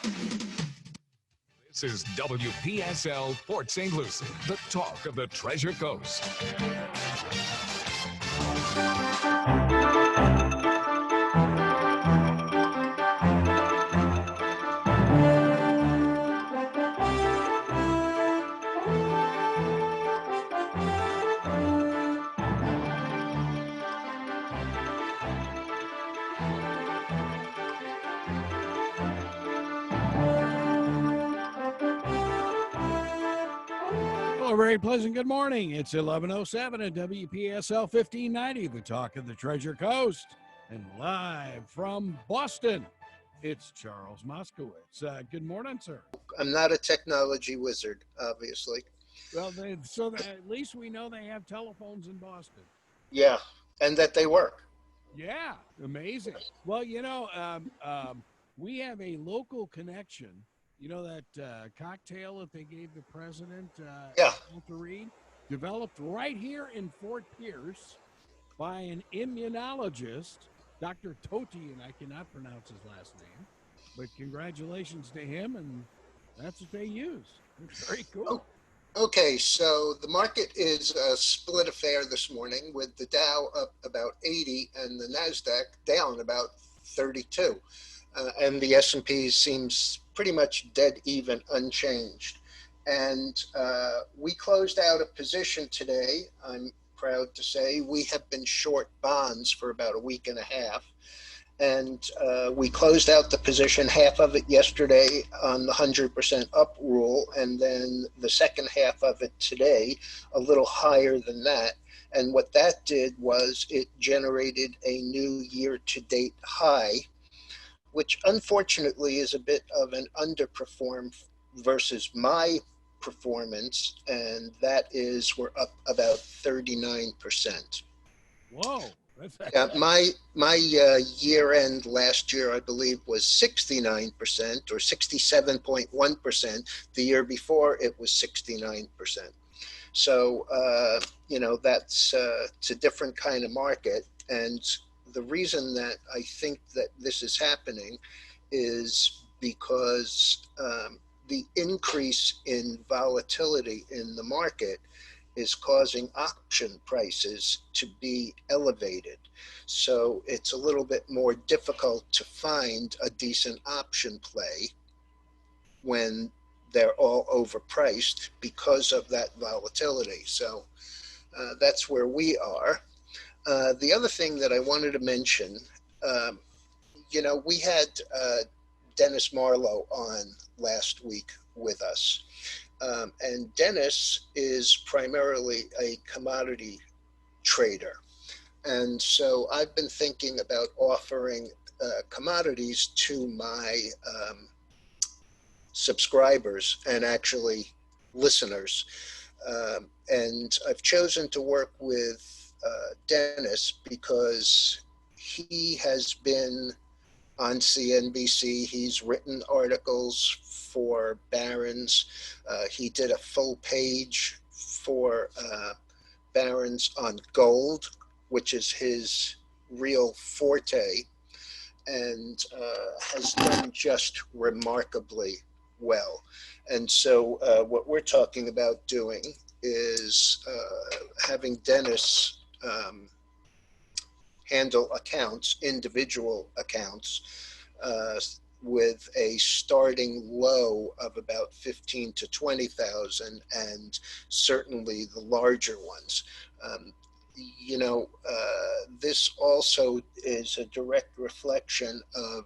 This is WPSL Port St. Lucie, the talk of the Treasure Coast. A very pleasant good morning. It's 11:07 at WPSL 1590, the talk of the Treasure Coast. And live from Boston, it's Charles Moskowitz. Good morning, sir. I'm not a technology wizard, obviously. Well, at least we know they have telephones in Boston. Yeah, and that they work. Yeah, amazing. Well, we have a local connection. You know that cocktail that they gave the president Yeah. to read? Developed right here in Fort Pierce by an immunologist, Dr. Toti, and I cannot pronounce his last name. But congratulations to him, and that's what they use. It's very cool. Okay, so the market is a split affair this morning with the Dow up about 80 and the NASDAQ down about 32. And the S&P seems pretty much dead even, unchanged. And we closed out a position today. I'm proud to say we have been short bonds for about a week and a half. And we closed out the position, half of it yesterday on the 100% up rule, and then the second half of it today, a little higher than that. And what that did was it generated a new year-to-date high, which unfortunately is a bit of an underperform versus my performance, and that is we're up about 39%. Whoa. Yeah, my year end last year, I believe, was 69% or 67.1%. The year before, it was 69%. So, that's it's a different kind of market. And the reason that I think that this is happening is because the increase in volatility in the market is causing option prices to be elevated. So it's a little bit more difficult to find a decent option play when they're all overpriced because of that volatility. So that's where we are. The other thing that I wanted to mention, we had Dennis Marlowe on last week with us. And Dennis is primarily a commodity trader. And so I've been thinking about offering commodities to my subscribers and actually listeners. And I've chosen to work with Dennis because he has been on CNBC. He's written articles for Barron's. He did a full page for Barron's on gold, which is his real forte, and has done just remarkably well. And so what we're talking about doing is having Dennis handle accounts, individual accounts, with a starting low of about 15 to 20,000, and certainly the larger ones. This also is a direct reflection of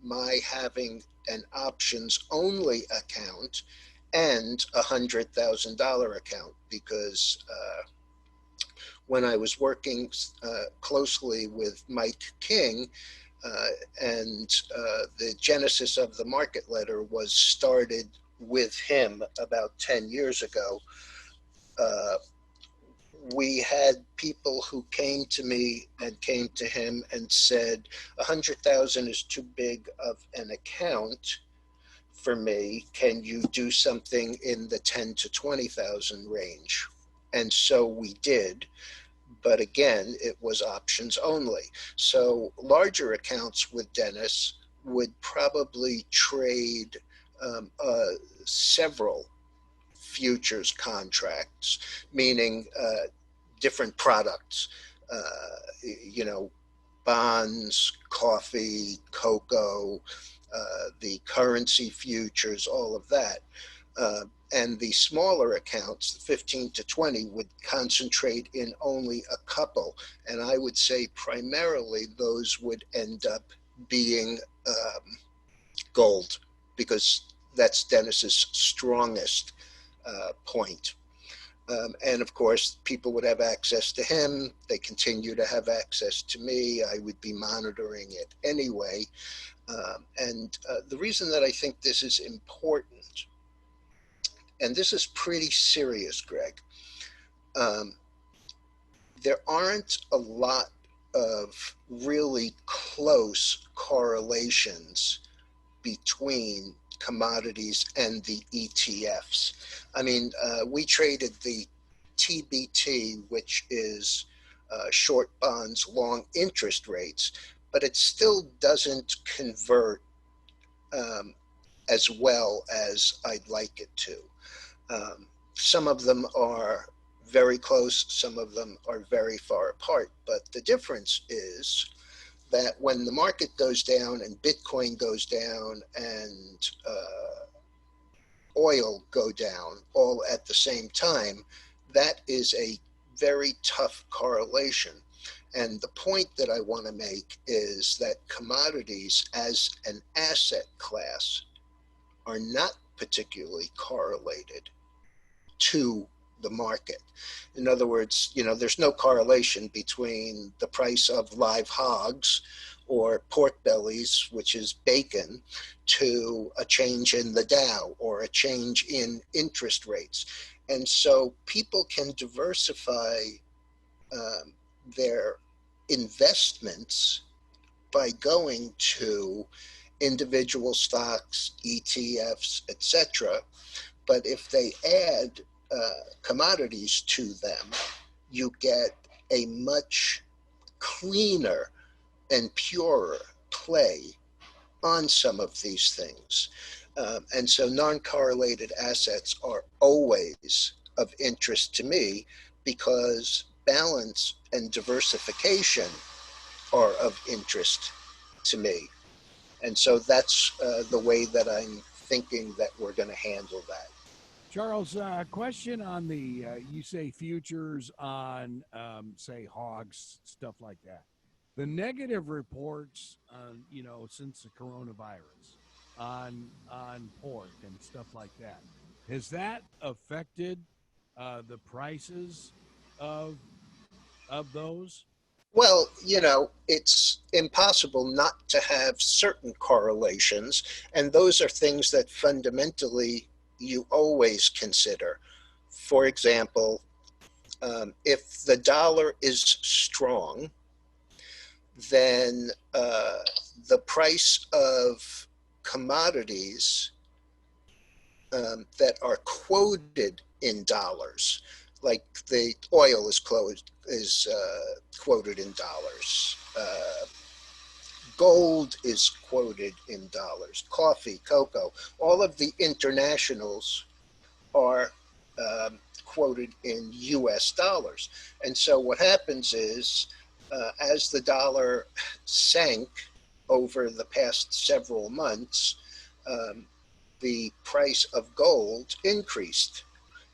my having an options only account and $100,000 account, because when I was working closely with Mike King, and the genesis of the market letter was started with him about 10 years ago. We had people who came to me and came to him and said, 100,000 is too big of an account for me. Can you do something in the 10 to 20,000 range? And so we did. But again, it was options only. So larger accounts with Dennis would probably trade several futures contracts, meaning different products, bonds, coffee, cocoa, the currency futures, all of that. And the smaller accounts, the 15 to 20, would concentrate in only a couple. And I would say primarily those would end up being gold, because that's Dennis's strongest point. And of course, people would have access to him. They continue to have access to me. I would be monitoring it anyway. And the reason that I think this is important, and this is pretty serious, Greg, there aren't a lot of really close correlations between commodities and the ETFs. I mean, we traded the TBT, which is short bonds, long interest rates, but it still doesn't convert as well as I'd like it to. Some of them are very close, some of them are very far apart, but the difference is that when the market goes down and Bitcoin goes down and oil go down all at the same time, that is a very tough correlation. And the point that I want to make is that commodities as an asset class are not particularly correlated to the market. In other words, there's no correlation between the price of live hogs or pork bellies, which is bacon, to a change in the Dow or a change in interest rates. And so people can diversify their investments by going to individual stocks, ETFs, etc. But if they add commodities to them, you get a much cleaner and purer play on some of these things. And so non-correlated assets are always of interest to me, because balance and diversification are of interest to me. And so that's the way that I'm thinking that we're going to handle that. Charles, question on the, you say futures on, say, hogs, stuff like that. The negative reports, since the coronavirus on pork and stuff like that, has that affected the prices of those? Well, it's impossible not to have certain correlations, and those are things that fundamentally you always consider. For example, if the dollar is strong, then the price of commodities that are quoted in dollars, like the oil is quoted in dollars, gold is quoted in dollars, coffee, cocoa, all of the internationals are quoted in US dollars. And so what happens is, as the dollar sank over the past several months, the price of gold increased,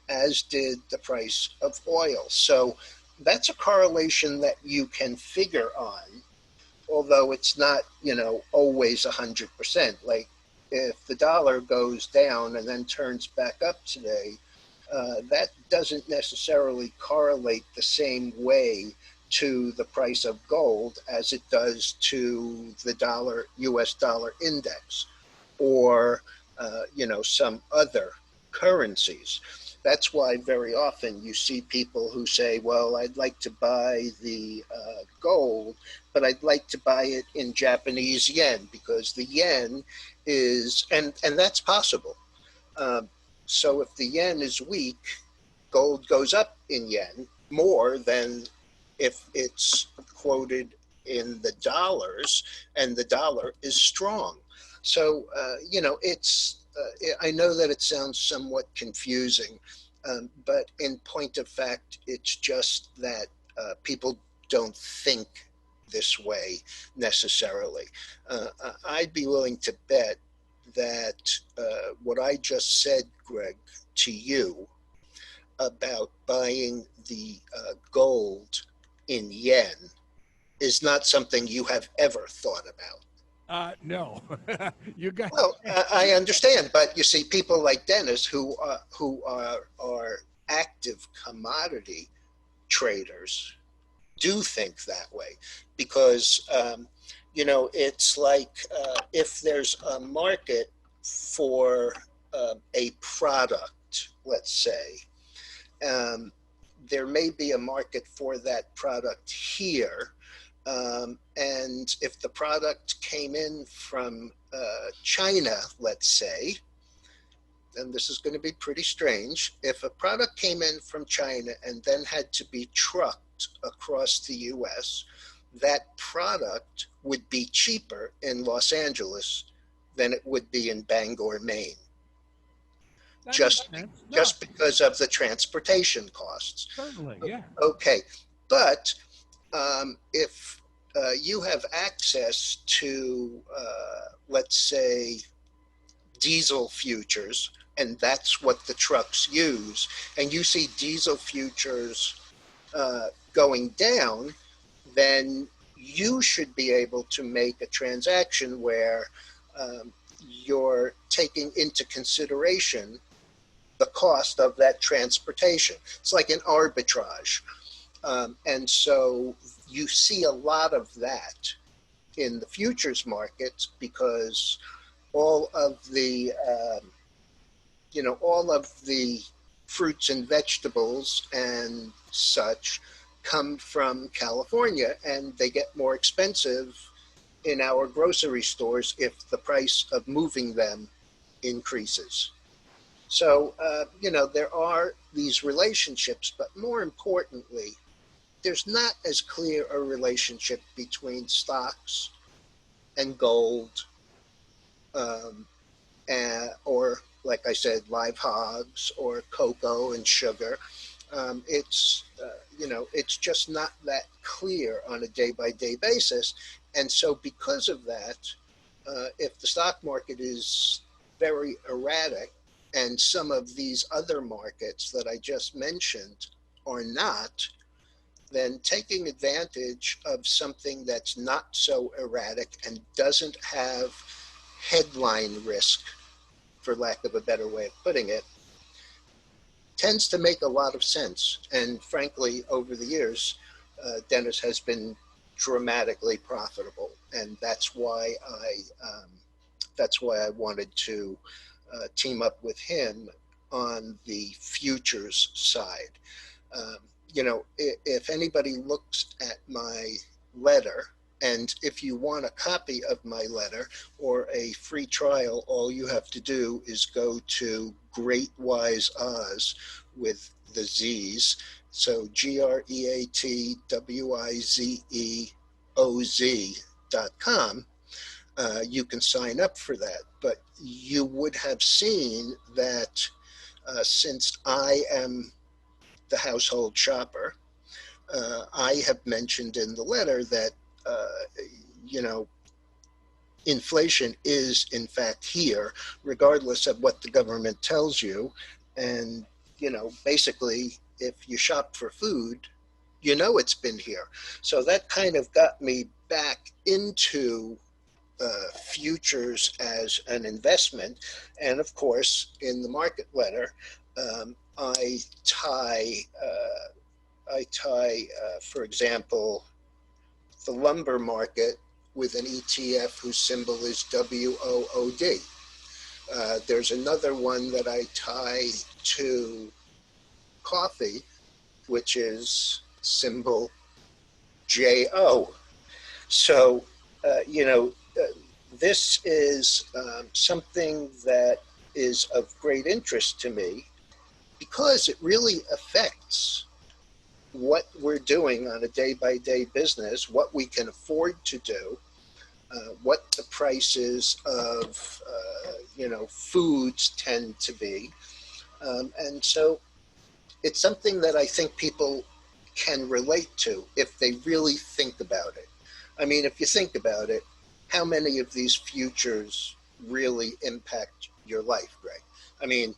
as did the price of oil. So that's a correlation that you can figure on, although it's not, always 100%. Like if the dollar goes down and then turns back up today, that doesn't necessarily correlate the same way to the price of gold as it does to the US dollar index, or some other currencies. That's why very often you see people who say, well, I'd like to buy the gold, but I'd like to buy it in Japanese yen, because the yen is, and that's possible. So if the yen is weak, gold goes up in yen more than if it's quoted in the dollars and the dollar is strong. So, I know that it sounds somewhat confusing, but in point of fact, it's just that people don't think this way necessarily. I'd be willing to bet that what I just said, Greg, to you about buying the gold in yen is not something you have ever thought about. No, you got. Well, I understand, but you see, people like Dennis who are active commodity traders do think that way because it's like if there's a market for a product, let's say, um, there may be a market for that product here. And if the product came in from China, let's say, and this is going to be pretty strange, if a product came in from China and then had to be trucked across the US, that product would be cheaper in Los Angeles than it would be in Bangor, Maine. That Just, makes sense. No, just because of the transportation costs. certainly, yeah. Okay, but if you have access to, let's say, diesel futures, and that's what the trucks use, and you see diesel futures going down, then you should be able to make a transaction where you're taking into consideration the cost of that transportation. It's like an arbitrage. And so you see a lot of that in the futures markets because all of the fruits and vegetables and such come from California, and they get more expensive in our grocery stores if the price of moving them increases. So, there are these relationships, but more importantly, there's not as clear a relationship between stocks and gold, or, like I said, live hogs or cocoa and sugar. It's just not that clear on a day-by-day basis. And so because of that, if the stock market is very erratic and some of these other markets that I just mentioned are not, then taking advantage of something that's not so erratic and doesn't have headline risk, for lack of a better way of putting it, tends to make a lot of sense. And frankly, over the years, Dennis has been dramatically profitable, and that's why I wanted to team up with him on the futures side. If anybody looks at my letter, and if you want a copy of my letter or a free trial, all you have to do is go to Great Wise Oz with the Z's. So GreatWizeOZ.com. You can sign up for that. But you would have seen that since I am the household shopper, I have mentioned in the letter that inflation is in fact here, regardless of what the government tells you. And basically, if you shop for food, it's been here. So that kind of got me back into futures as an investment. And of course, in the market letter, I tie, for example, the lumber market with an ETF whose symbol is WOOD. There's another one that I tie to coffee, which is symbol JO. So, this is something that is of great interest to me because it really affects what we're doing on a day-by-day business, what we can afford to do. what the prices of, foods tend to be. And so it's something that I think people can relate to if they really think about it. I mean, if you think about it, how many of these futures really impact your life, Greg? I mean,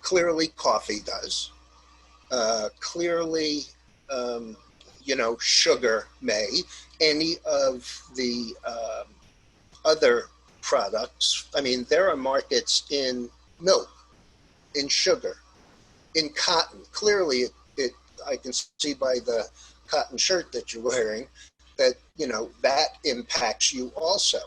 clearly coffee does. Clearly, sugar may. Any of the other products. I mean, there are markets in milk, in sugar, in cotton. Clearly, I can see by the cotton shirt that you're wearing that, that impacts you also.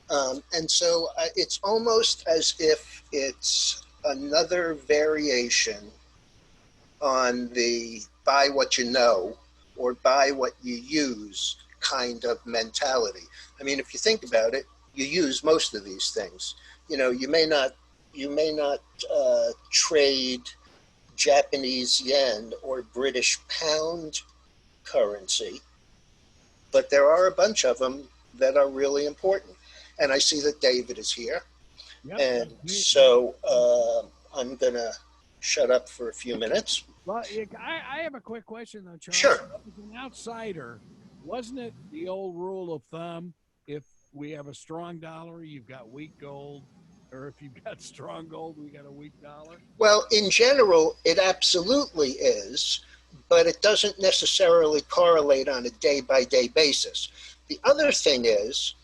And so it's almost as if it's another variation on the buy what you know or buy what you use kind of mentality. I mean, if you think about it, you use most of these things. You may not trade Japanese yen or British pound currency, but there are a bunch of them that are really important. And I see that David is here. Yep. And so I'm going to shut up for a few minutes. Well, I have a quick question, though, Charles. Sure. As an outsider, wasn't it the old rule of thumb, if we have a strong dollar, you've got weak gold, or if you've got strong gold, we got a weak dollar? Well, in general, it absolutely is, but it doesn't necessarily correlate on a day-by-day basis. The other thing is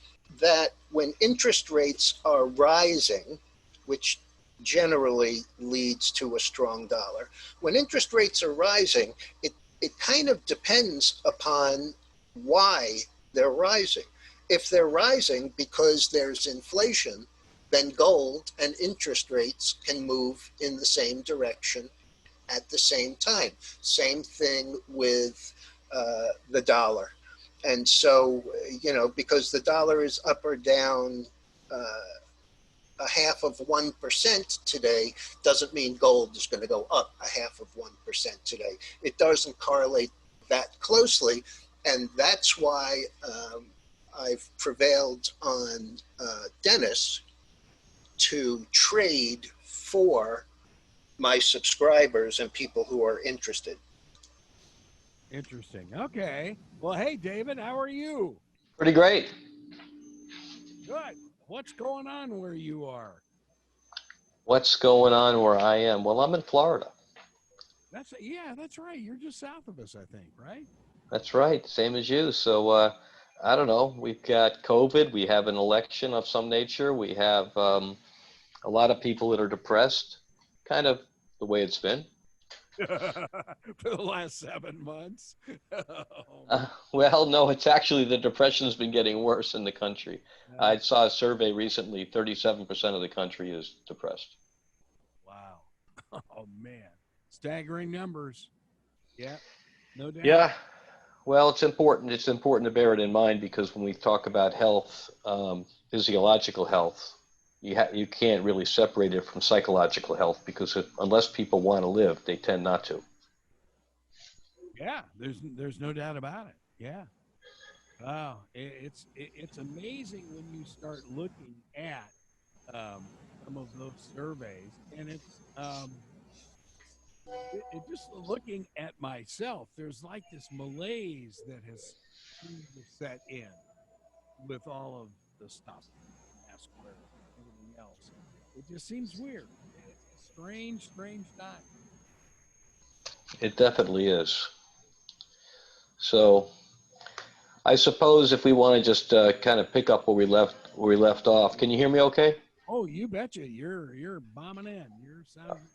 that when interest rates are rising, which generally leads to a strong dollar, when interest rates are rising, it kind of depends upon why they're rising. If they're rising because there's inflation, then gold and interest rates can move in the same direction at the same time. Same thing with the dollar. And so, because the dollar is up or down a 0.5% today, doesn't mean gold is going to go up 0.5% today. It doesn't correlate that closely. And that's why I've prevailed on Dennis to trade for my subscribers and people who are interested. Interesting. Okay. Well, hey, David, how are you? Pretty great. Good. What's going on where you are? What's going on where I am? Well, I'm in Florida. That's right. You're just south of us, I think, right? That's right. Same as you. So, I don't know. We've got COVID. We have an election of some nature. We have a lot of people that are depressed, kind of the way it's been. For the last 7 months. Well, no, it's actually the depression's been getting worse in the country. I saw a survey recently, 37% of the country is depressed. Wow. Oh, man. Staggering numbers. Yeah, no doubt. Yeah. Well, it's important. It's important to bear it in mind because when we talk about health, physiological health, you can't really separate it from psychological health because unless people want to live, they tend not to. Yeah, there's no doubt about it. Yeah. Wow, it's amazing when you start looking at some of those surveys, and it's just looking at myself. There's like this malaise that has seemed to set in with all of the stuff, mask wear, everything else. It just seems weird. It's a strange time. It definitely is. So I suppose if we want to just kind of pick up where we left off, can you hear me okay? Oh, you betcha. You're bombing in. You're sounding.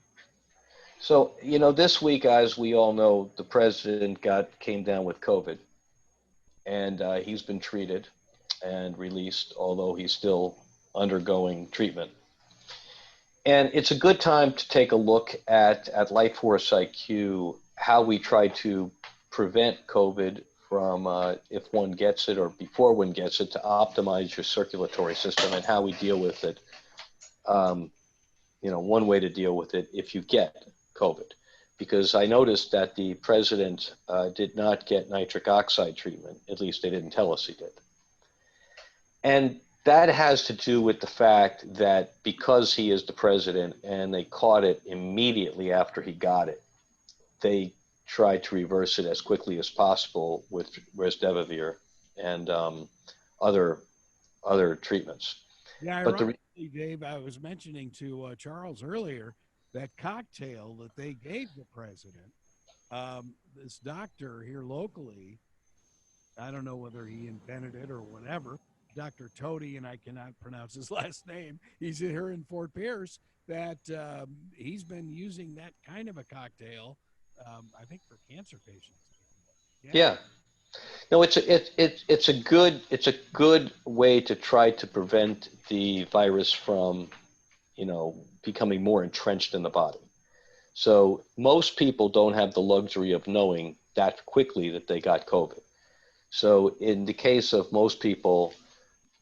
So, this week, as we all know, the president came down with COVID, and he's been treated and released, although he's still undergoing treatment. And it's a good time to take a look at Life Force IQ, how we try to prevent COVID from if one gets it or before one gets it, to optimize your circulatory system and how we deal with it. One way to deal with it if you get COVID, because I noticed that the president did not get nitric oxide treatment. At least they didn't tell us he did. And that has to do with the fact that because he is the president and they caught it immediately after he got it, they tried to reverse it as quickly as possible with remdesivir and other treatments. Yeah, But the ironically, Dave, I was mentioning to Charles earlier that cocktail that they gave the president, this doctor here locally, I don't know whether he invented it or whatever, Dr. Toady, and I cannot pronounce his last name. He's here in Fort Pierce, that he's been using that kind of a cocktail, I think, for cancer patients. yeah. No, it's a good way to try to prevent the virus from, becoming more entrenched in the body. So most people don't have the luxury of knowing that quickly that they got COVID. So in the case of most people,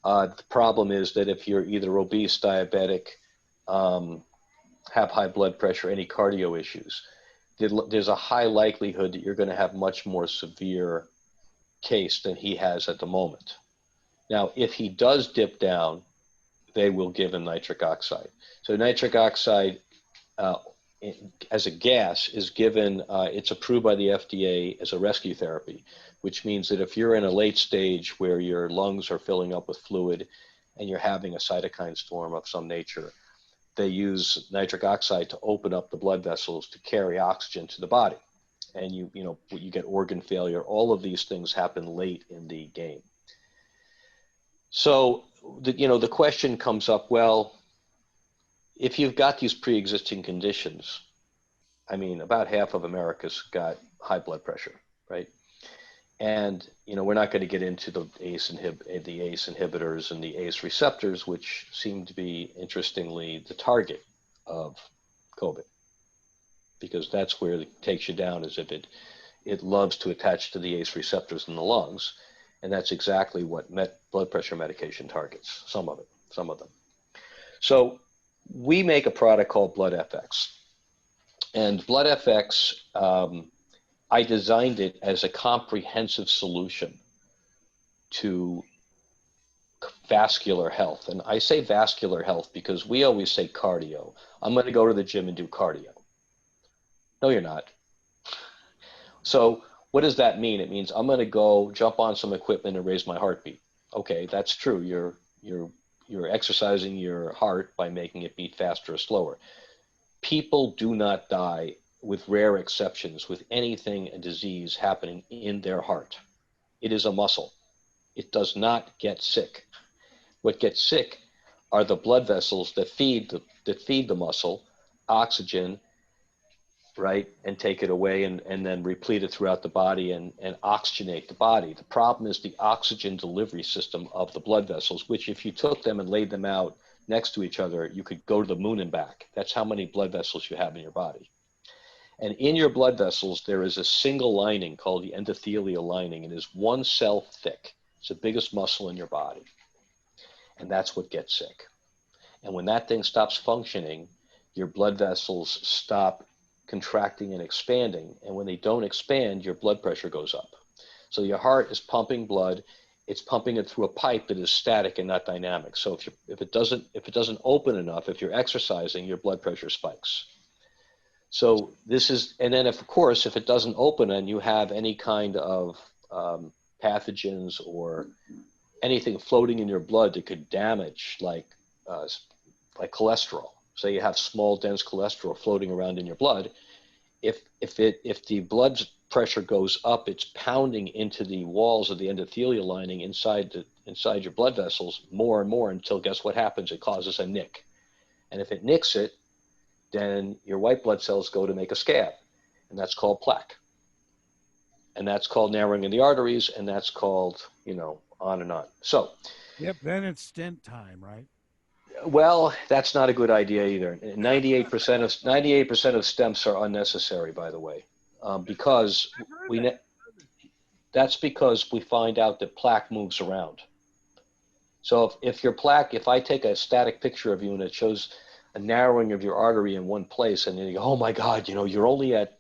the problem is that if you're either obese, diabetic, have high blood pressure, any cardio issues, there's a high likelihood that you're going to have much more severe case than he has at the moment. Now, if he does dip down, they will give him nitric oxide. So nitric oxide as a gas is given, it's approved by the FDA as a rescue therapy, which means that if you're in a late stage where your lungs are filling up with fluid and you're having a cytokine storm of some nature, they use nitric oxide to open up the blood vessels to carry oxygen to the body. And you get organ failure. All of these things happen late in the game. So, the question comes up, well, if you've got these pre-existing conditions, I mean, about half of America's got high blood pressure, right? And, we're not going to get into the ACE inhibitors and the ACE receptors, which seem to be, interestingly, the target of COVID, because that's where it takes you down, is if it loves to attach to the ACE receptors in the lungs. And that's exactly what blood pressure medication targets, some of them. So we make a product called BloodFX. And BloodFX, I designed it as a comprehensive solution to vascular health. And I say vascular health because we always say cardio. I'm going to go to the gym and do cardio. No, you're not. So what does that mean? It means I'm going to go jump on some equipment and raise my heartbeat. Okay, that's true. You're exercising your heart by making it beat faster or slower. People do not die, with rare exceptions, with anything, a disease happening in their heart. It is a muscle. It does not get sick. What gets sick are the blood vessels that feed the muscle oxygen, right, and take it away and then replete it throughout the body and oxygenate the body. The problem is the oxygen delivery system of the blood vessels, which if you took them and laid them out next to each other, you could go to the moon and back. That's how many blood vessels you have in your body. And in your blood vessels, there is a single lining called the endothelial lining. It is one cell thick. It's the biggest muscle in your body. And that's what gets sick. And when that thing stops functioning, your blood vessels stop contracting and expanding. And when they don't expand, your blood pressure goes up. So your heart is pumping blood. It's pumping it through a pipe that is static and not dynamic. So if it doesn't open enough, if you're exercising, your blood pressure spikes. So this is, and then if it doesn't open and you have any kind of pathogens or anything floating in your blood that could damage, like cholesterol. Say you have small, dense cholesterol floating around in your blood. If the blood pressure goes up, it's pounding into the walls of the endothelial lining inside your blood vessels more and more until, guess what happens? It causes a nick. And if it nicks it, then your white blood cells go to make a scab, and that's called plaque. And that's called narrowing of the arteries, and that's called, on and on. So, Yep, then it's stent time, right? well, that's not a good idea either. 98% of stents are unnecessary, by the way, because that's because we find out that plaque moves around. So if your plaque, if I take a static picture of you and it shows a narrowing of your artery in one place, and then you go, oh my God, you're only at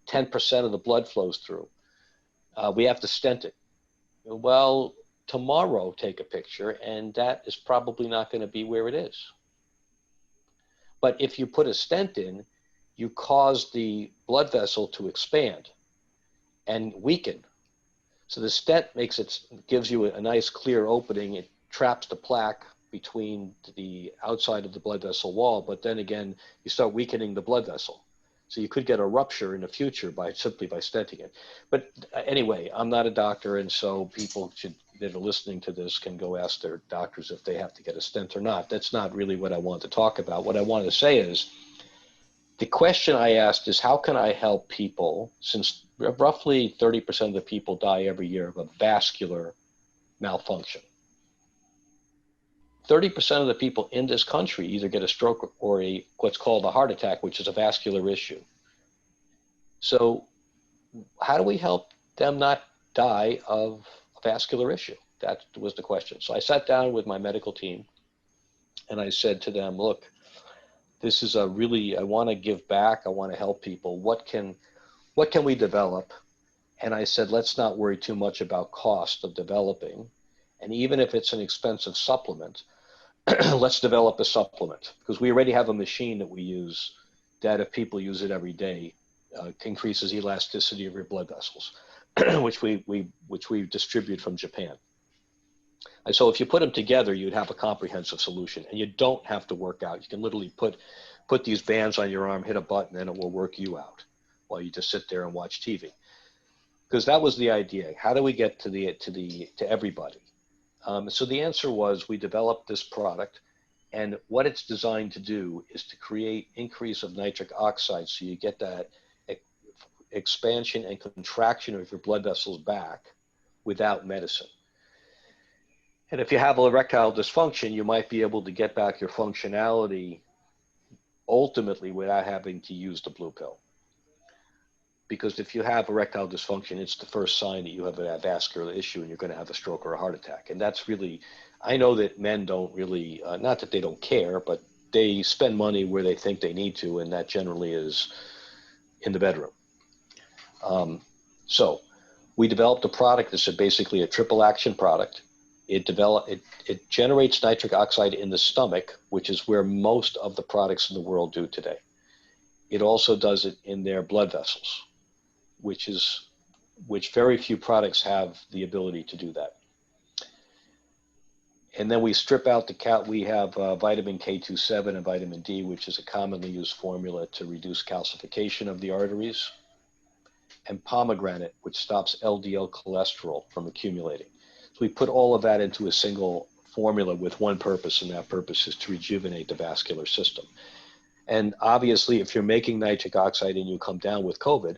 10% of the blood flows through. We have to stent it. Well, tomorrow take a picture, and that is probably not going to be where it is. But if you put a stent in, you cause the blood vessel to expand and weaken. So the stent gives you a nice clear opening. It traps the plaque between the outside of the blood vessel wall, but then again, you start weakening the blood vessel. So you could get a rupture in the future simply by stenting it. But anyway, I'm not a doctor, and so people that are listening to this can go ask their doctors if they have to get a stent or not. That's not really what I want to talk about. What I want to say is, the question I asked is, how can I help people, since roughly 30% of the people die every year of a vascular malfunction. 30% of the people in this country either get a stroke or what's called a heart attack, which is a vascular issue. So how do we help them not die of a vascular issue? That was the question. So I sat down with my medical team and I said to them, look, this is I want to give back. I want to help people. What can we develop? And I said, let's not worry too much about cost of developing. And even if it's an expensive supplement, let's develop a supplement, because we already have a machine that we use that if people use it every day, increases elasticity of your blood vessels, which we distribute from Japan. And so if you put them together, you'd have a comprehensive solution, and you don't have to work out. You can literally put these bands on your arm, hit a button, and it will work you out while you just sit there and watch TV. Because that was the idea. How do we get to everybody? So the answer was, we developed this product, and what it's designed to do is to create increase of nitric oxide, so you get that expansion and contraction of your blood vessels back without medicine. And if you have erectile dysfunction, you might be able to get back your functionality ultimately without having to use the blue pill. Because if you have erectile dysfunction, it's the first sign that you have a vascular issue and you're going to have a stroke or a heart attack. And that's really, I know that men don't really, not that they don't care, but they spend money where they think they need to, and that generally is in the bedroom. So we developed a product that's basically a triple action product. It generates nitric oxide in the stomach, which is where most of the products in the world do today. It also does it in their blood vessels, which very few products have the ability to do that. And then we strip out we have vitamin K27 and vitamin D, which is a commonly used formula to reduce calcification of the arteries, and pomegranate, which stops LDL cholesterol from accumulating. So we put all of that into a single formula with one purpose, and that purpose is to rejuvenate the vascular system. And obviously, if you're making nitric oxide and you come down with COVID,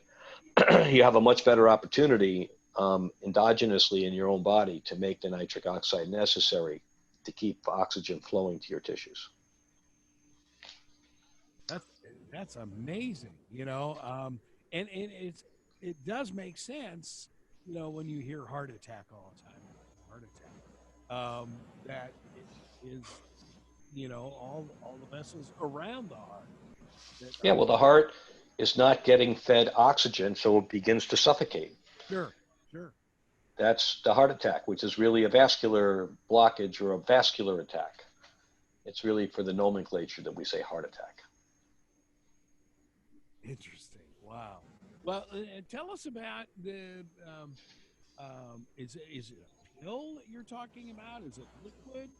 you have a much better opportunity endogenously in your own body to make the nitric oxide necessary to keep oxygen flowing to your tissues. That's amazing, and it does make sense, when you hear heart attack all the time, that it is, all the vessels around the heart. Yeah, well, the heart is not getting fed oxygen, so it begins to suffocate. Sure. That's the heart attack, which is really a vascular blockage or a vascular attack. It's really for the nomenclature that we say heart attack. Interesting. Wow. Well, tell us about the, is it a pill that you're talking about? Is it liquid?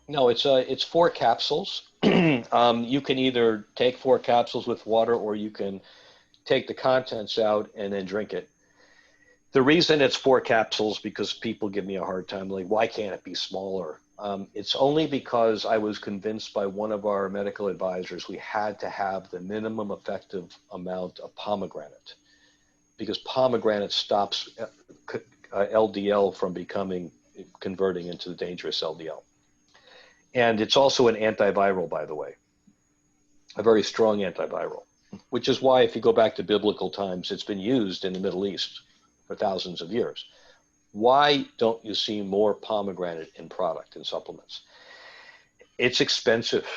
No, it's 4 capsules. You can either take 4 capsules with water, or you can take the contents out and then drink it. The reason it's 4 capsules, because people give me a hard time, like, why can't it be smaller? It's only because I was convinced by one of our medical advisors we had to have the minimum effective amount of pomegranate, because pomegranate stops LDL from converting into the dangerous LDL. And it's also an antiviral, by the way, a very strong antiviral, which is why, if you go back to biblical times, it's been used in the Middle East for thousands of years. Why don't you see more pomegranate in supplements? It's expensive,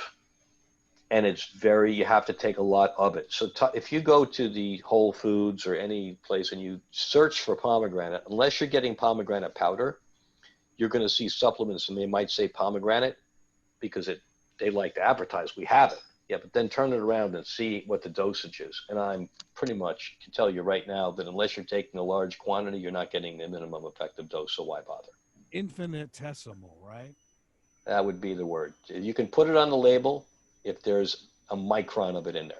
and you have to take a lot of it. So if you go to the Whole Foods or any place and you search for pomegranate, unless you're getting pomegranate powder, you're going to see supplements and they might say pomegranate because they like to advertise we have it. Yeah, but then turn it around and see what the dosage is. And I'm pretty much can tell you right now that unless you're taking a large quantity, you're not getting the minimum effective dose, so why bother? Infinitesimal, right? That would be the word. You can put it on the label if there's a micron of it in there.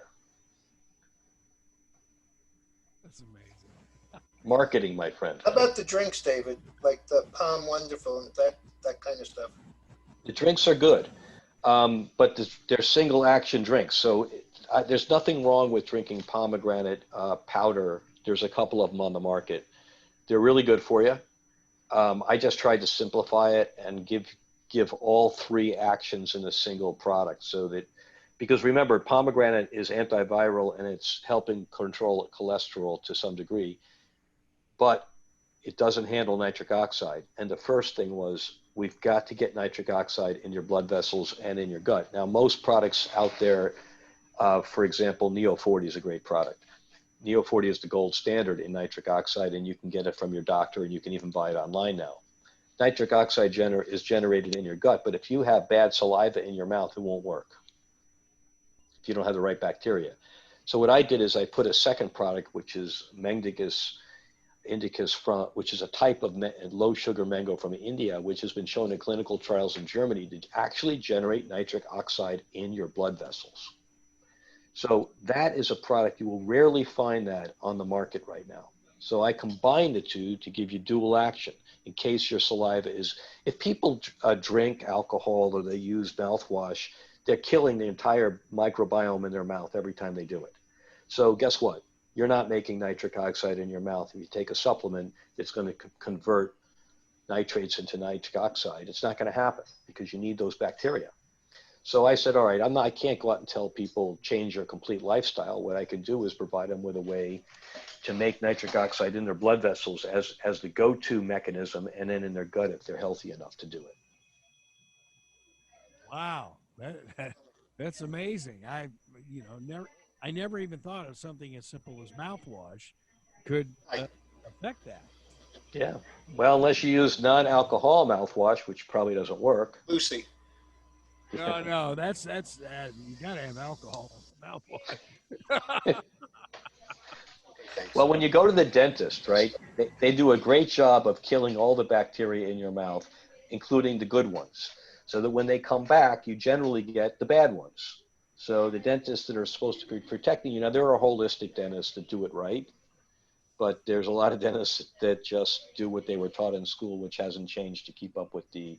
That's amazing. Marketing, my friend. How about the drinks, David? Like the Palm Wonderful and that kind of stuff. The drinks are good, but they're single action drinks. So there's nothing wrong with drinking pomegranate powder. There's a couple of them on the market. They're really good for you. I just tried to simplify it and give all three actions in a single product, so that, because remember, pomegranate is antiviral and it's helping control cholesterol to some degree, but it doesn't handle nitric oxide. And the first thing was, we've got to get nitric oxide in your blood vessels and in your gut. Now, most products out there, for example, Neo 40 is a great product. Neo 40 is the gold standard in nitric oxide, and you can get it from your doctor, and you can even buy it online now. Nitric oxide is generated in your gut, but if you have bad saliva in your mouth, it won't work if you don't have the right bacteria. So what I did is I put a second product, which is Mengicus indicus, which is a type of low sugar mango from India, which has been shown in clinical trials in Germany to actually generate nitric oxide in your blood vessels. So that is a product you will rarely find that on the market right now. So I combine the two to give you dual action in case your saliva is, if people drink alcohol or they use mouthwash, they're killing the entire microbiome in their mouth every time they do it. So guess what? You're not making nitric oxide in your mouth. If you take a supplement, it's going to convert nitrates into nitric oxide. It's not going to happen because you need those bacteria. So I said, all right, I can't go out and tell people change your complete lifestyle. What I can do is provide them with a way to make nitric oxide in their blood vessels as the go-to mechanism, and then in their gut if they're healthy enough to do it. Wow, that's amazing. I never even thought of something as simple as mouthwash could affect that. Yeah. Well, unless you use non-alcohol mouthwash, which probably doesn't work. Lucy. No, that's you gotta have alcohol mouthwash. Well, when you go to the dentist, right, they do a great job of killing all the bacteria in your mouth, including the good ones, so that when they come back, you generally get the bad ones. So the dentists that are supposed to be protecting you, now there are holistic dentists that do it right, but there's a lot of dentists that just do what they were taught in school, which hasn't changed to keep up with the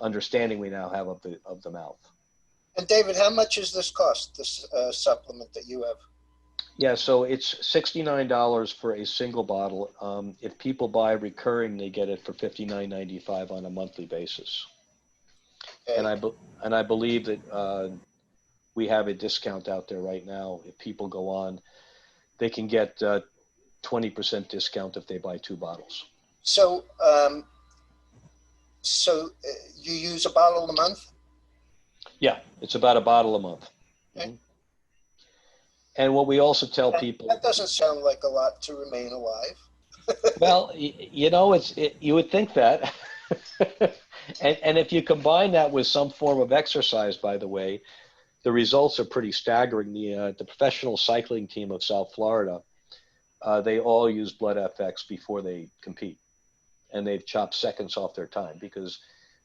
understanding we now have of the mouth. And David, how much does this cost, this supplement that you have? Yeah, so it's $69 for a single bottle. If people buy recurring, they get it for $59.95 on a monthly basis. Okay. And I believe that we have a discount out there right now. If people go on, they can get 20% discount if they buy 2 bottles. So, you use a bottle a month? Yeah, it's about a bottle a month. Okay. Mm-hmm. And what we also tell people, that doesn't sound like a lot to remain alive. well, you would think that. and if you combine that with some form of exercise, by the way, the results are pretty staggering. The professional cycling team of South Florida, they all use Blood FX before they compete, and they've chopped seconds off their time, because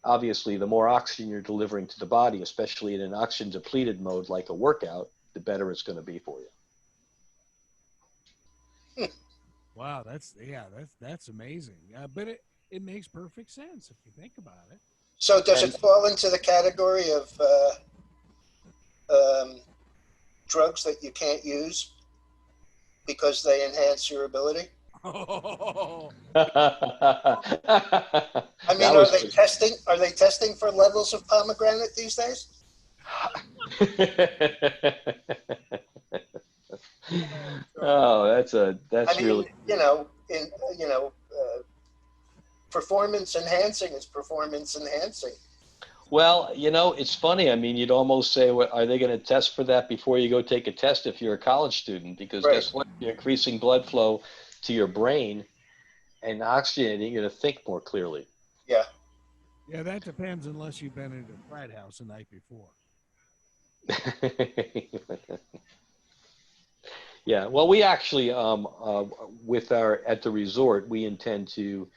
obviously the more oxygen you're delivering to the body, especially in an oxygen depleted mode like a workout, the better it's going to be for you. Wow, that's amazing. But it makes perfect sense if you think about it. So does it fall into the category of drugs that you can't use because they enhance your ability? Oh. I mean, are they testing for levels of pomegranate these days? Oh, that's really, performance enhancing is performance enhancing. Well, it's funny. I mean, you'd almost say, are they going to test for that before you go take a test if you're a college student? Because Right. Guess what? You're increasing blood flow to your brain and oxygenating, you're going to think more clearly. Yeah. Yeah, that depends unless you've been into a frat house the night before. Yeah, well, we actually, with our at the resort, we intend to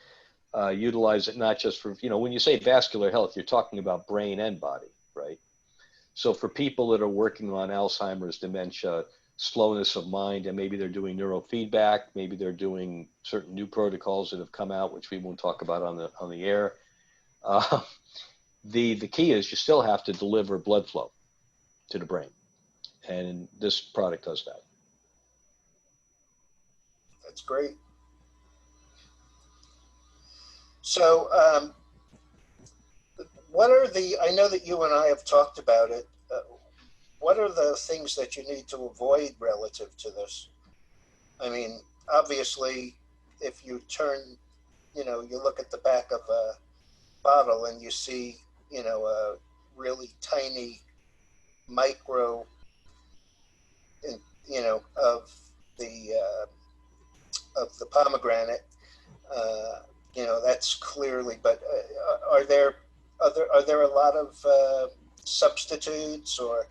utilize it not just for, when you say vascular health, you're talking about brain and body, right? So for people that are working on Alzheimer's, dementia, slowness of mind, and maybe they're doing neurofeedback, maybe they're doing certain new protocols that have come out, which we won't talk about on the air. The key is you still have to deliver blood flow to the brain, and this product does that. That's great. So, what are I know that you and I have talked about it. What are the things that you need to avoid relative to this? I mean, obviously, if you turn, you look at the back of a bottle and you see, a really tiny micro, of the pomegranate, that's clearly. But are there a lot of substitutes or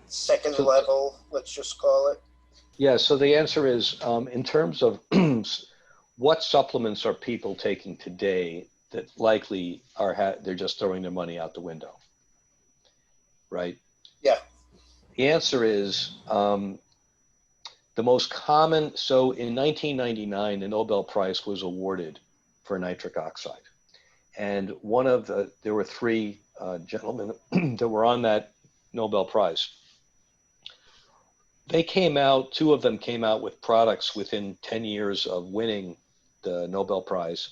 second level? Let's just call it. Yeah. So the answer is, in terms of what supplements are people taking today that likely they're just throwing their money out the window, right? Yeah. The answer is the most common. So in 1999, the Nobel Prize was awarded for nitric oxide. And there were three gentlemen that were on that Nobel Prize. Two of them came out with products within 10 years of winning the Nobel Prize.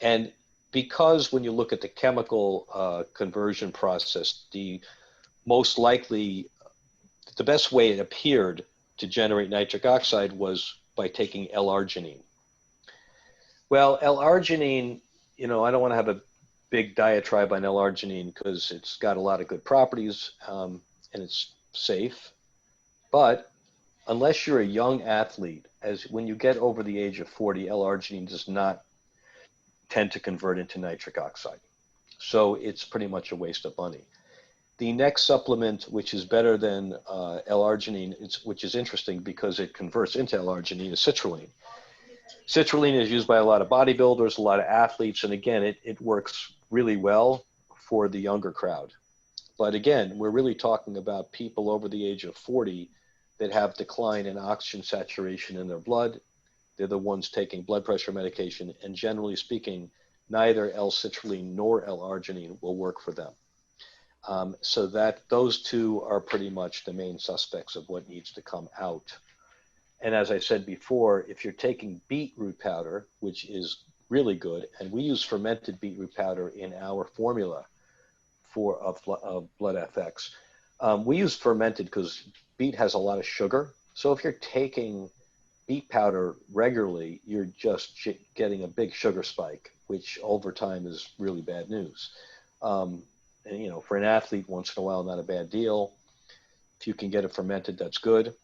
And because when you look at the chemical conversion process, the best way it appeared to generate nitric oxide was by taking L-arginine. Well, L-arginine, I don't want to have a big diatribe on L-arginine because it's got a lot of good properties and it's safe. But unless you're a young athlete, when you get over the age of 40, L-arginine does not tend to convert into nitric oxide. So it's pretty much a waste of money. The next supplement, which is better than L-arginine, which is interesting because it converts into L-arginine, is citrulline. Citrulline is used by a lot of bodybuilders, a lot of athletes, and again, it works really well for the younger crowd. But again, we're really talking about people over the age of 40 that have decline in oxygen saturation in their blood. They're the ones taking blood pressure medication, and generally speaking, neither L-citrulline nor L-arginine will work for them. So those two are pretty much the main suspects of what needs to come out. And as I said before, if you're taking beetroot powder, which is really good, and we use fermented beetroot powder in our formula of Blood FX. We use fermented because beet has a lot of sugar. So if you're taking beet powder regularly, you're just getting a big sugar spike, which over time is really bad news. And, for an athlete, once in a while, not a bad deal. If you can get it fermented, that's good.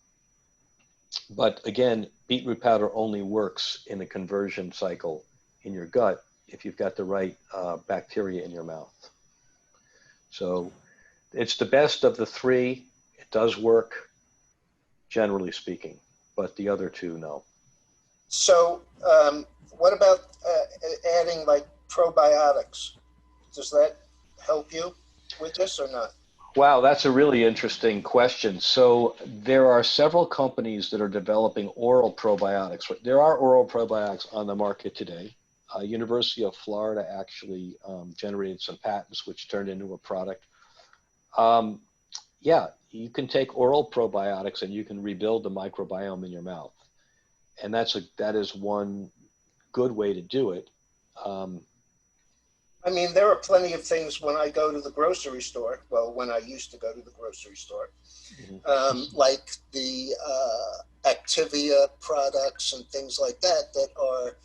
But again, beetroot powder only works in the conversion cycle in your gut if you've got the right bacteria in your mouth. So it's the best of the three. It does work, generally speaking, but the other two, no. So what about adding like probiotics? Does that help you with this or not? Wow, that's a really interesting question. So there are several companies that are developing oral probiotics. There are oral probiotics on the market today. University of Florida actually generated some patents which turned into a product. Yeah, you can take oral probiotics and you can rebuild the microbiome in your mouth. And that is one good way to do it. I mean, there are plenty of things when I go to the grocery store. Well, when I used to go to the grocery store, like the Activia products and things like that are,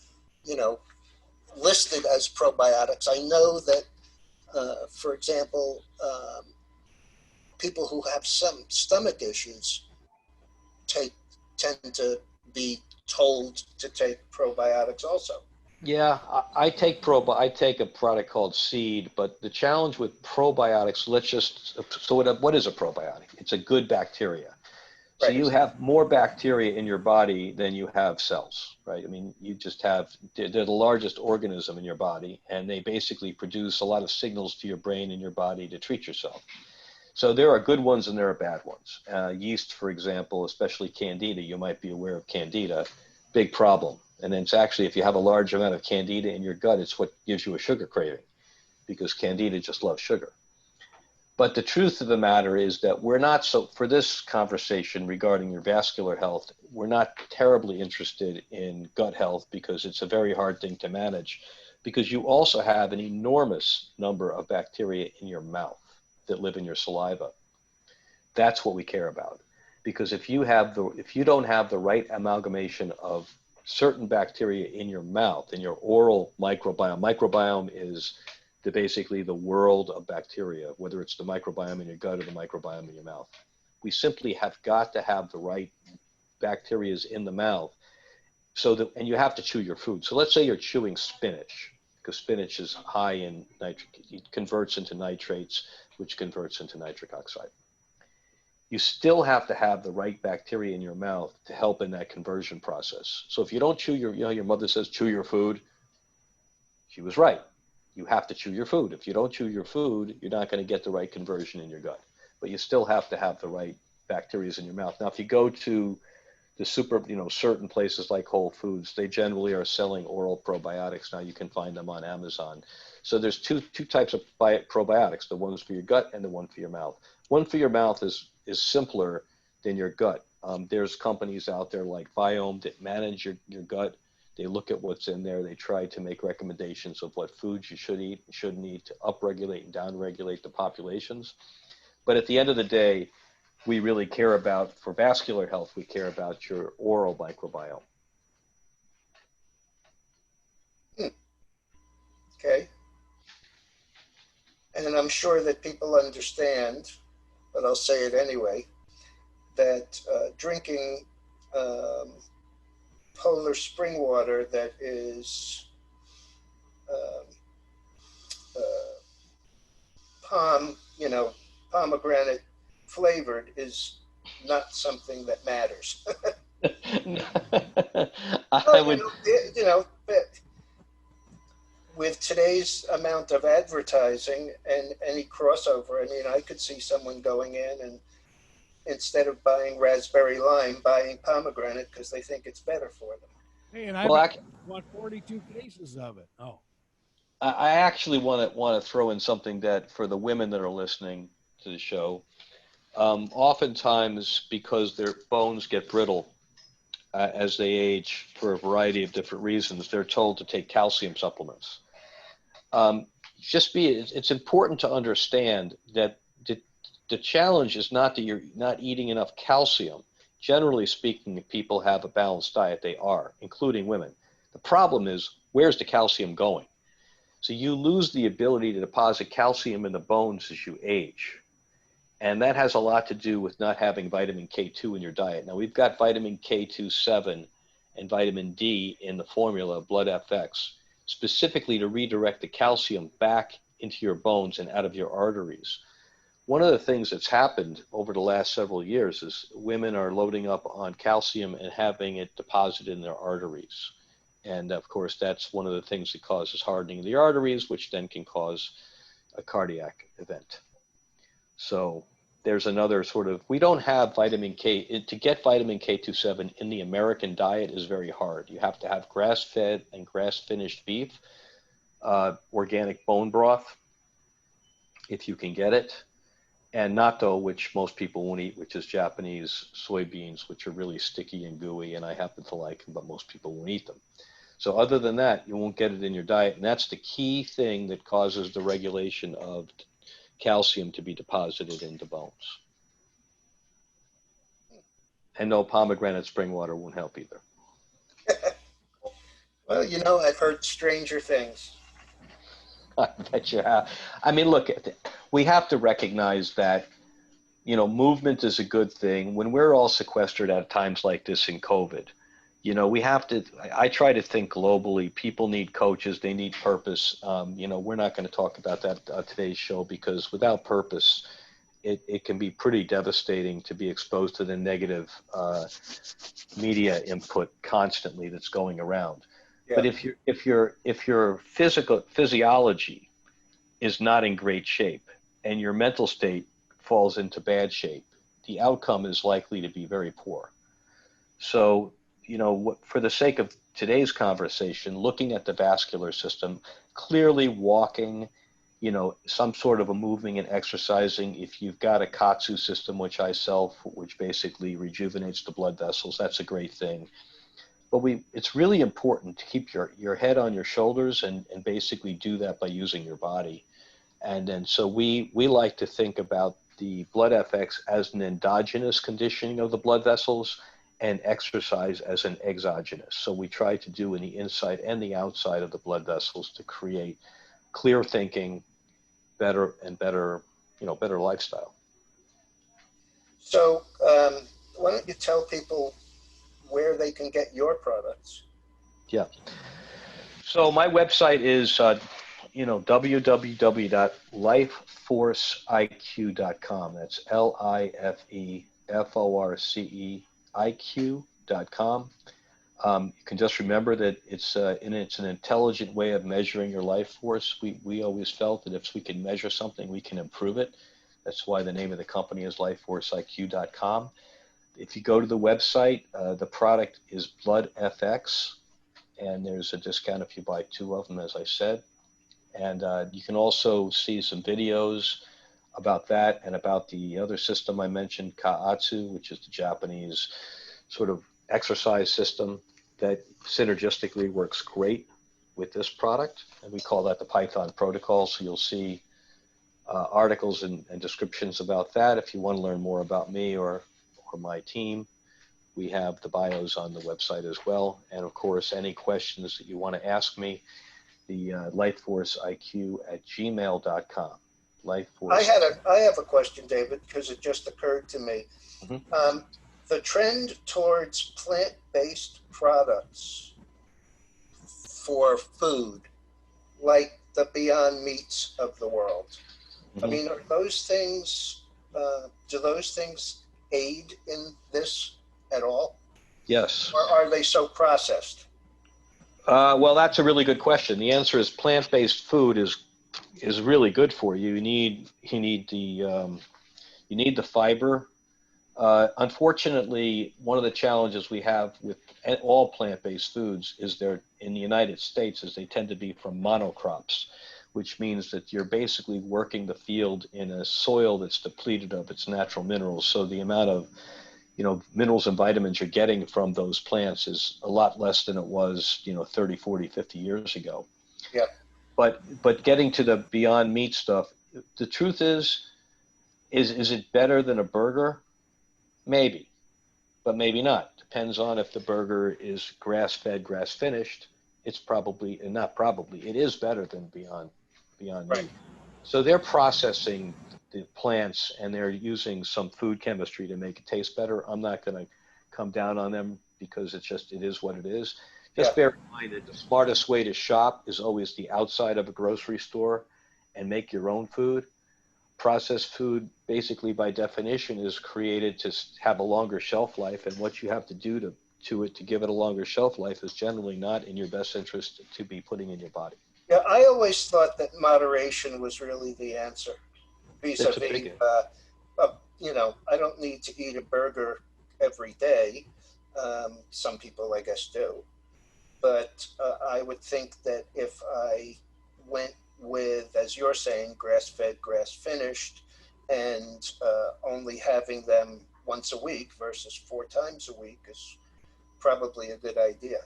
listed as probiotics. I know that, for example, people who have some stomach issues tend to be told to take probiotics also. Yeah, I take a product called Seed, but the challenge with probiotics, what is a probiotic? It's a good bacteria. So Right. you have more bacteria in your body than you have cells, right? I mean, they're the largest organism in your body, and they basically produce a lot of signals to your brain and your body to treat yourself. So there are good ones and there are bad ones. Yeast, for example, especially Candida, you might be aware of Candida, big problem. And then it's actually, if you have a large amount of Candida in your gut, it's what gives you a sugar craving because Candida just loves sugar. But the truth of the matter is that for this conversation regarding your vascular health, we're not terribly interested in gut health because it's a very hard thing to manage because you also have an enormous number of bacteria in your mouth that live in your saliva. That's what we care about. Because if you don't have the right amalgamation of certain bacteria in your mouth, in your oral microbiome is basically the world of bacteria, whether it's the microbiome in your gut or the microbiome in your mouth. We simply have got to have the right bacteria in the mouth and you have to chew your food. So let's say you're chewing spinach, because spinach is high in nitric, it converts into nitrates, which converts into nitric oxide. You still have to have the right bacteria in your mouth to help in that conversion process. So if you don't chew your mother says, chew your food. She was right. You have to chew your food. If you don't chew your food, you're not going to get the right conversion in your gut. But you still have to have the right bacteria in your mouth. Now, if you go to certain places like Whole Foods, they generally are selling oral probiotics. Now you can find them on Amazon. So there's two types of probiotics, the ones for your gut and the one for your mouth. One for your mouth is simpler than your gut. There's companies out there like Biome that manage your gut. They look at what's in there. They try to make recommendations of what foods you should eat and shouldn't eat to upregulate and downregulate the populations. But at the end of the day, we really care about, for vascular health, we care about your oral microbiome. Okay. And I'm sure that people understand, but I'll say it anyway, that drinking polar spring water that is pomegranate flavored is not something that matters. I would, with today's amount of advertising and any crossover, I mean, I could see someone going in and instead of buying raspberry lime, buying pomegranate because they think it's better for them. Hey, and I bought 42 cases of it. Oh. I actually want to throw in something that for the women that are listening to the show, oftentimes because their bones get brittle as they age for a variety of different reasons, they're told to take calcium supplements. It's important to understand that the challenge is not that you're not eating enough calcium. Generally speaking, if people have a balanced diet, they are, including women. The problem is, where's the calcium going? So you lose the ability to deposit calcium in the bones as you age. And that has a lot to do with not having vitamin K2 in your diet. Now, we've got vitamin K2/7 and vitamin D in the formula, Blood FX, specifically to redirect the calcium back into your bones and out of your arteries. One of the things that's happened over the last several years is women are loading up on calcium and having it deposited in their arteries. And of course, that's one of the things that causes hardening of the arteries, which then can cause a cardiac event. So there's another we don't have vitamin K. To get vitamin K2/7 in the American diet is very hard. You have to have grass-fed and grass-finished beef, organic bone broth, if you can get it, and natto, which most people won't eat, which is Japanese soybeans, which are really sticky and gooey, and I happen to like them, but most people won't eat them. So other than that, you won't get it in your diet, and that's the key thing that causes the regulation of calcium to be deposited into bones. And no, pomegranate spring water won't help either. Well, I've heard stranger things. I bet you have. I mean, look, we have to recognize that, movement is a good thing. When we're all sequestered at times like this in COVID, we have to, I try to think globally. People need coaches. They need purpose. We're not going to talk about that on today's show, because without purpose, it can be pretty devastating to be exposed to the negative media input constantly that's going around. Yeah. But if your physiology is not in great shape and your mental state falls into bad shape, the outcome is likely to be very poor. So, for the sake of today's conversation, looking at the vascular system, clearly walking, some sort of a moving and exercising. If you've got a Katsu system, which I sell, which basically rejuvenates the blood vessels, that's a great thing. But it's really important to keep your head on your shoulders and basically do that by using your body. And then so we like to think about the blood FX as an endogenous conditioning of the blood vessels, and exercise as an exogenous. So we try to do in the inside and the outside of the blood vessels to create clear thinking, better lifestyle. So why don't you tell people where they can get your products? Yeah. So my website is, www.lifeforceiq.com. That's LIFEFORCEIQ.com. You can just remember that it's an intelligent way of measuring your life force. We always felt that if we can measure something, we can improve it. That's why the name of the company is lifeforceiq.com. If you go to the website, the product is Blood FX, and there's a discount if you buy 2 of them, as I said. And you can also see some videos about that and about the other system I mentioned, Kaatsu, which is the Japanese sort of exercise system that synergistically works great with this product. And we call that the Python protocol. So you'll see articles and descriptions about that. If you want to learn more about me or my team, we have the bios on the website as well. And of course, any questions that you want to ask me, the lifeforceiq@gmail.com. I have a question, David, because it just occurred to me. Mm-hmm. The trend towards plant-based products for food, like the Beyond Meats of the world. Mm-hmm. I mean, are those things, do those things aid in this at all? Yes. Or are they so processed? Well, that's a really good question. The answer is plant-based food is really good for you. You need the fiber. Unfortunately, one of the challenges we have with all plant-based foods is they're in the United States is they tend to be from monocrops, which means that you're basically working the field in a soil that's depleted of its natural minerals. So the amount of minerals and vitamins you're getting from those plants is a lot less than it was, 30, 40, 50 years ago. Yeah. But getting to the Beyond Meat stuff, the truth is it better than a burger? Maybe, but maybe not. Depends on if the burger is grass-fed, grass-finished. It's probably, and not probably, it is better than Beyond Right. Meat. So they're processing the plants and they're using some food chemistry to make it taste better. I'm not going to come down on them because it is what it is. Just bear in mind that the smartest way to shop is always the outside of a grocery store and make your own food. Processed food, basically by definition, is created to have a longer shelf life, and what you have to do to it to give it a longer shelf life is generally not in your best interest to be putting in your body. Yeah, I always thought that moderation was really the answer. Vis-a-vis, I don't need to eat a burger every day. Some people, I guess, do. But I would think that if I went with, as you're saying, grass-fed, grass-finished, and only having them once a week versus 4 times a week is probably a good idea.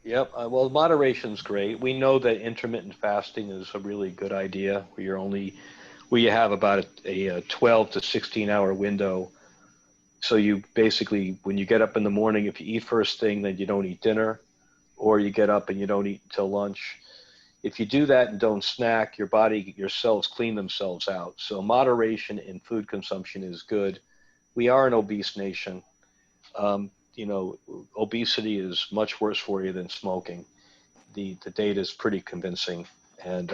Yep. Well, moderation's great. We know that intermittent fasting is a really good idea, where you have about a 12 to 16-hour window. So you basically, when you get up in the morning, if you eat first thing, then you don't eat dinner, or you get up and you don't eat until lunch. If you do that and don't snack, your cells clean themselves out. So moderation in food consumption is good. We are an obese nation. obesity is much worse for you than smoking. The data is pretty convincing. And,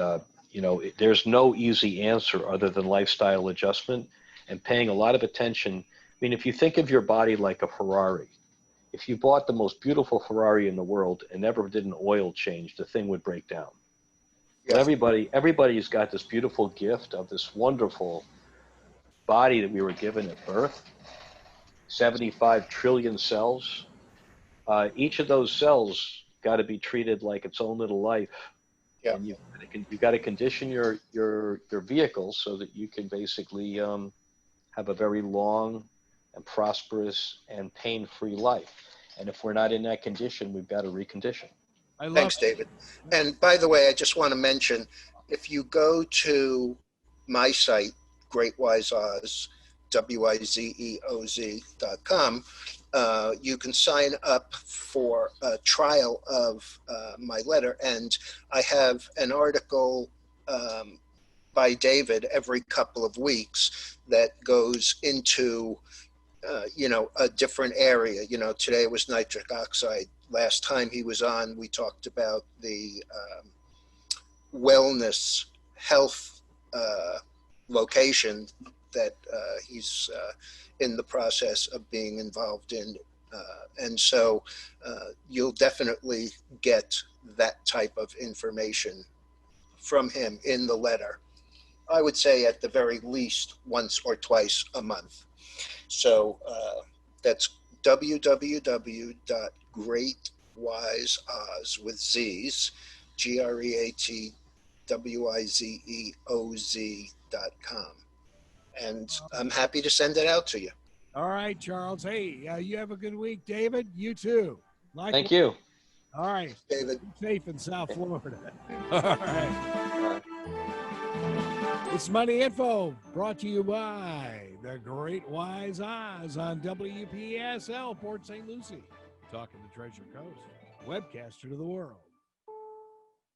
there's no easy answer other than lifestyle adjustment and paying a lot of attention. I mean, if you think of your body like a Ferrari, if you bought the most beautiful Ferrari in the world and never did an oil change, the thing would break down. Yes. But everybody's got this beautiful gift of this wonderful body that we were given at birth, 75 trillion cells. Each of those cells got to be treated like its own little life. Yeah. And you've got to condition your vehicle so that you can basically have a very long and prosperous and pain-free life. And if we're not in that condition, we've got to recondition. Thanks, David. And by the way, I just want to mention, if you go to my site, Great Wise Oz, WIZEOZ.com, you can sign up for a trial of my letter. And I have an article by David every couple of weeks that goes into, a different area. Today was nitric oxide. Last time he was on, we talked about the wellness health location that he's in the process of being involved in. And so you'll definitely get that type of information from him in the letter. I would say at the very least once or twice a month. So that's www.greatwizeoz with Z's, GreatWizeOZ.com. And I'm happy to send it out to you. All right, Charles. Hey, you have a good week, David. You too. Thank you. All right. David. Be safe in South Florida. All right. It's Money Info brought to you by the Great Wise Oz on WPSL, Port St. Lucie. Talking to Treasure Coast, webcaster to the world.